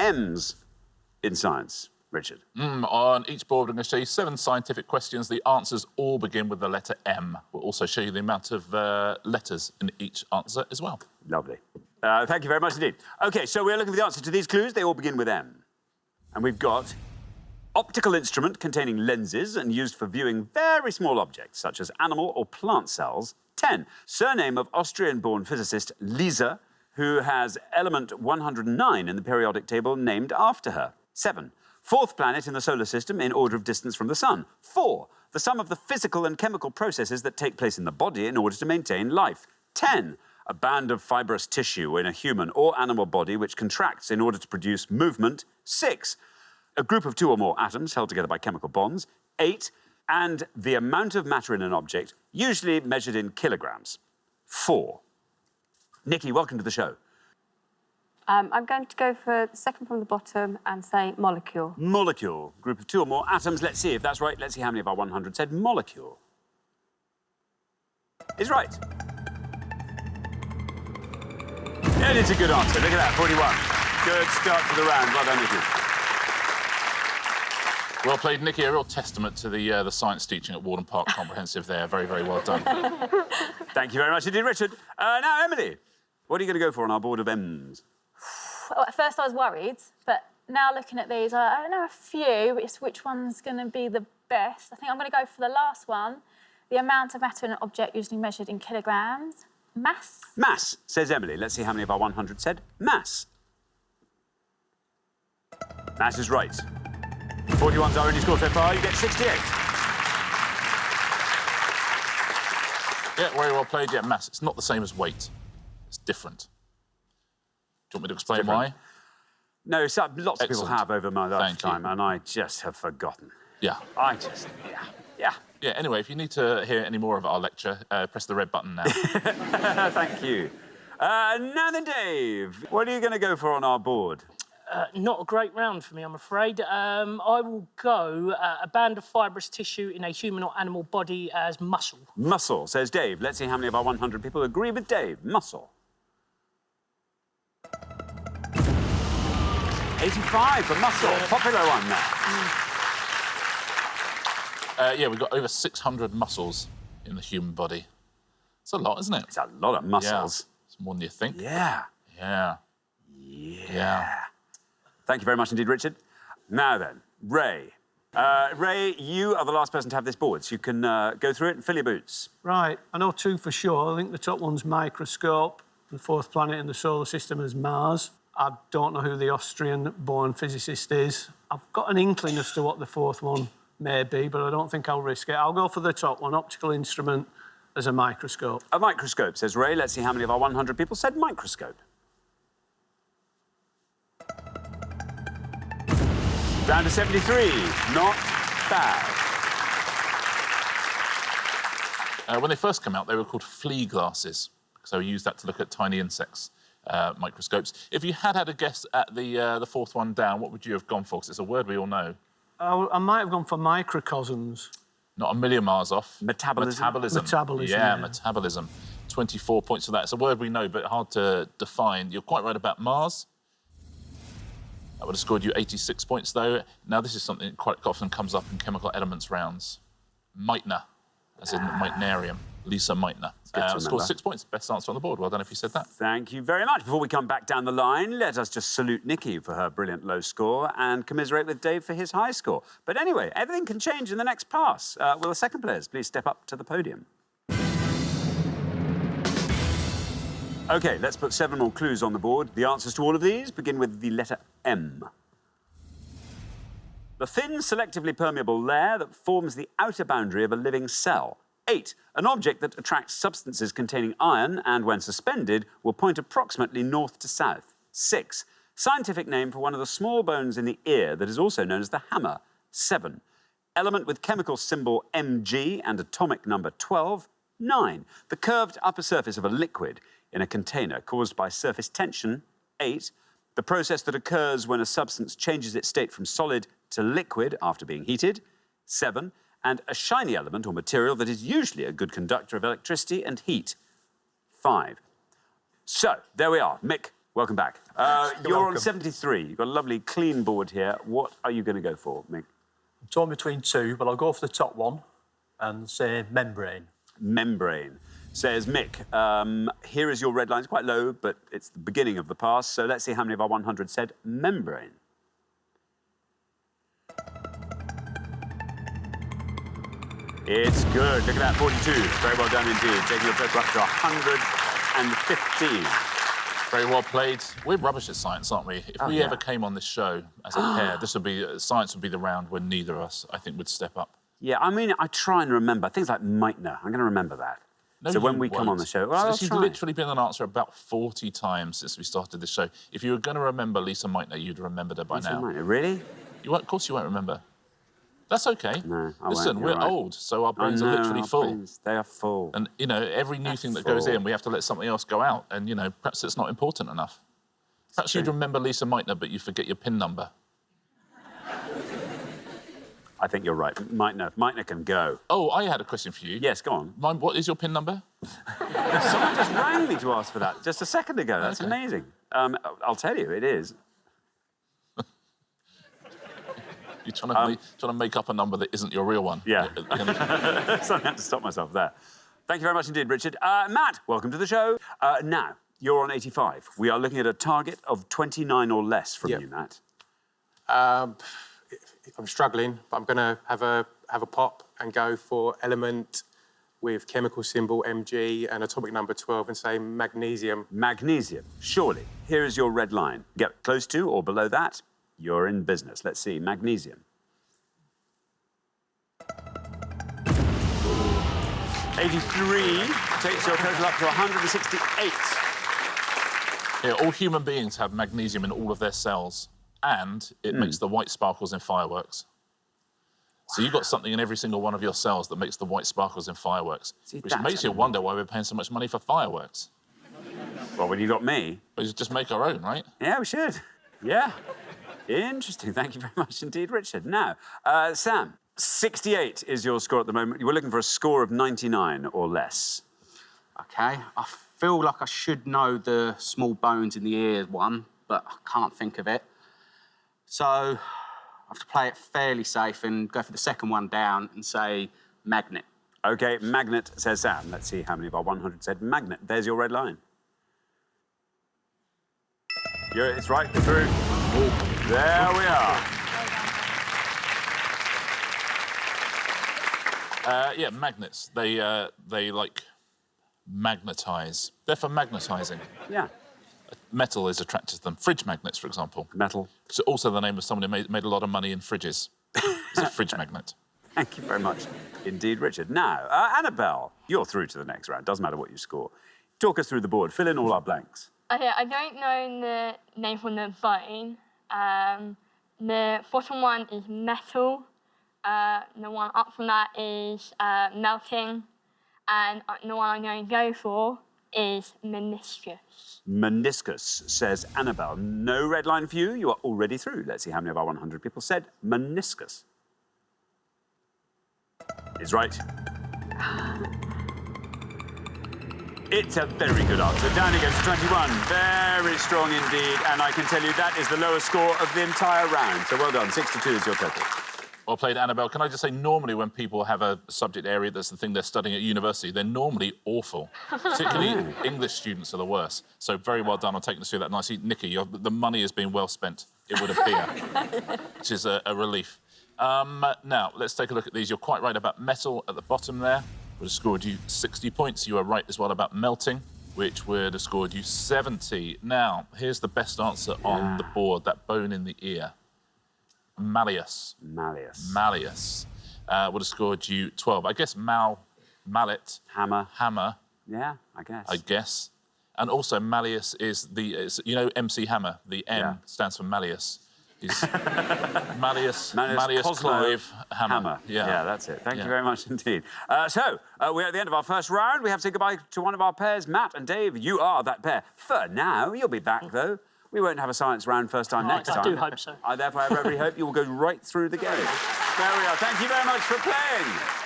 M's in science, Richard? On each board, I'm going to show you 7 scientific questions. The answers all begin with the letter M. We'll also show you the amount of letters in each answer as well. Lovely. Thank you very much indeed. OK, so we're looking for the answer to these clues. They all begin with M. And we've got optical instrument containing lenses and used for viewing very small objects, such as animal or plant cells. 10. Surname of Austrian-born physicist Lisa, who has element 109 in the periodic table named after her. 7. 4th planet in the solar system in order of distance from the sun. 4. The sum of the physical and chemical processes that take place in the body in order to maintain life. 10. A band of fibrous tissue in a human or animal body which contracts in order to produce movement. 6. A group of 2 or more atoms held together by chemical bonds. 8. And the amount of matter in an object, usually measured in kilograms. 4. Nikki, welcome to the show. I'm going to go for the second from the bottom and say molecule. Molecule. Group of 2 or more atoms. Let's see if that's right. Let's see how many of our 100 said molecule. Is right. And it's a good answer. Look at that, 41. Good start to the round. Well done, Nikki. Well played, Nikki. A real testament to the science teaching at Warden Park Comprehensive there. Very, very well done. Thank you very much indeed, Richard. Now, Emily, what are you going to go for on our board of M's? Well, at first I was worried, but now looking at these, I know a few, it's which one's going to be the best. I think I'm going to go for the last one. The amount of matter in an object usually measured in kilograms. Mass. Mass, says Emily. Let's see how many of our 100 said mass. Mass is right. 41's our only score so far. You get 68. Yeah, very well played. Yeah, mass. It's not the same as weight. It's different. Do you want me to explain why? No, lots of people have over my lifetime, you. and I just have forgotten. Yeah. Yeah, anyway, if you need to hear any more of our lecture, press the red button now. Thank you. Now then, Dave, what are you going to go for on our board? Not a great round for me, I'm afraid. I will go a band of fibrous tissue in a human or animal body as muscle. Muscle, says Dave. Let's see how many of our 100 people agree with Dave. Muscle. 85 for muscle. Popular one now. Yeah, we've got over 600 muscles in the human body. It's a lot, isn't it? It's a lot of muscles. Yeah. It's more than you think. Yeah. Yeah. Yeah. Thank you very much indeed, Richard. Now then, Ray. Ray, you are the last person to have this board, so you can go through it and fill your boots. Right. I know 2 for sure. I think the top one's microscope. The 4th planet in the solar system is Mars. I don't know who the Austrian-born physicist is. I've got an inkling as to what the 4th one may be, but I don't think I'll risk it. I'll go for the top one, optical instrument as a microscope. A microscope, says Ray. Let's see how many of our 100 people said microscope. Down to 73. Not bad. When they first came out, they were called flea glasses. So we used that to look at tiny insects, microscopes. If you had a guess at the 4th one down, what would you have gone for? Because it's a word we all know. I might have gone for microcosms. Not a million miles off. Metabolism. Metabolism, Yeah, yeah. metabolism. 24 points for that. It's a word we know, but hard to define. You're quite right about Mars. That would have scored you 86 points, though. Now, this is something that quite often comes up in chemical elements rounds. Meitner, as in Meitnerium. Lisa Meitner. Scored 6 points. Best answer on the board. Well done if you said that. Thank you very much. Before we come back down the line, let us just salute Nikki for her brilliant low score and commiserate with Dave for his high score. But anyway, everything can change in the next pass. Will the second players please step up to the podium? OK, let's put 7 more clues on the board. The answers to all of these begin with the letter M. The thin, selectively permeable layer that forms the outer boundary of a living cell. 8. An object that attracts substances containing iron and, when suspended, will point approximately north to south. 6. Scientific name for one of the small bones in the ear that is also known as the hammer. 7. Element with chemical symbol Mg and atomic number 12. 9. The curved upper surface of a liquid in a container caused by surface tension. 8. The process that occurs when a substance changes its state from solid to liquid after being heated. 7. And a shiny element or material that is usually a good conductor of electricity and heat. 5. So, there we are. Mick, Welcome back. You're on welcome. 73. You've got a lovely clean board here. What are you going to go for, Mick? I'm torn between two, but I'll go for the top one and say membrane. Membrane. Says Mick, here is your red line. It's quite low, but it's the beginning of the pass. So let's see how many of our 100 said membrane. It's good. Look at that, 42. Very well done indeed. Taking your total up to 115. Very well played. We're rubbish at science, aren't we? If we ever came on this show as a pair, this would be science would be the round where neither of us, I think, would step up. Yeah, I mean, I try and remember things like Meitner. I'm going to remember that. No, so when you we come on won't. the show, So well, this has I'll try. literally been an answer about 40 times since we started the show. If you were going to remember Lisa Meitner, you'd have remembered her by Lisa now. Meitner, really? You won't, of course you won't remember. That's okay. No, I Listen, won't, you're we're right. old, so our brains I are know, literally our full. brains, they are full. And, you know, every new thing that goes full. in, we have to let something else go out. And, you know, perhaps it's not important enough. Perhaps you'd remember Lisa Meitner, but you forget your PIN number. I think you're right. Meitner can go. Oh, I had a question for you. Yes, go on. Mine, what is your PIN number? Someone just rang me to ask for that just a second ago. That's amazing. I'll tell you, it is. You're trying to make up a number that isn't your real one. Yeah. So I had to stop myself there. Thank you very much indeed, Richard. Matt, welcome to the show. Now, you're on 85. We are looking at a target of 29 or less from you, Matt. I'm struggling, but I'm going to have a pop and go for element with chemical symbol Mg and atomic number 12 and say magnesium. Magnesium, surely. Here is your red line. Get close to or below that, you're in business. Let's see, magnesium. 83 takes your total up to 168. Yeah, all human beings have magnesium in all of their cells, and it makes the white sparkles in fireworks. So you've got something in every single one of your cells that makes the white sparkles in fireworks, which that's makes you wonder why we're paying so much money for fireworks. Well, when you got me. We should just make our own, right? Yeah, we should. Yeah. Interesting. Thank you very much indeed, Richard. Now, Sam, 68 is your score at the moment. You were looking for a score of 99 or less. OK, I feel like I should know the small bones in the ear one, but I can't think of it. So I have to play it fairly safe and go for the second one down and say magnet. OK, magnet, says Sam. Let's see how many of our 100 said magnet. There's your red line. It's right through. There we are. Yeah, magnets. They like magnetize. They're for magnetizing. Yeah. Metal is attracted to them. Fridge magnets, for example. Metal. It's also the name of someone who made a lot of money in fridges. It's a fridge magnet. Thank you very much indeed, Richard. Now, Annabelle, you're through to the next round. Doesn't matter what you score. Talk us through the board. Fill in all our blanks. Okay, I don't know the name from the bone. The bottom one is metal. The one up from that is melting. And the one I'm going to go for is meniscus. Meniscus, says Annabelle. No red line for you. You are already through. Let's see how many of our 100 people said meniscus. Is right. It's a very good answer. Down against 21. Very strong indeed. And I can tell you that is the lowest score of the entire round. So well done. 62 is your total. Well played, Annabelle. Can I just say, normally when people have a subject area that's the thing they're studying at university, they're normally awful. Particularly English students are the worst. So very well done on taking us through that nicely. Nikki, the money has been well spent, it would appear, which is a relief. Now, let's take a look at these. You're quite right about metal at the bottom there. Would have scored you 60 points. You were right as well about melting, which would have scored you 70. Now, here's the best answer on the board, that bone in the ear. Malleus. Malleus. Malleus would have scored you 12. I guess mallet. Hammer. Hammer. Yeah, I guess. And also Malleus is you know MC Hammer, the M stands for Malleus. He's Malleus Cosmo Clive Hammer. Yeah, that's it. Thank you very much indeed. So, we're at the end of our first round. We have to say goodbye to one of our pairs. Matt and Dave, you are that pair. For now, you'll be back, though. We won't have a science round first time next time. I do hope so. I therefore have every hope you will go right through the game. There we are. Thank you very much for playing.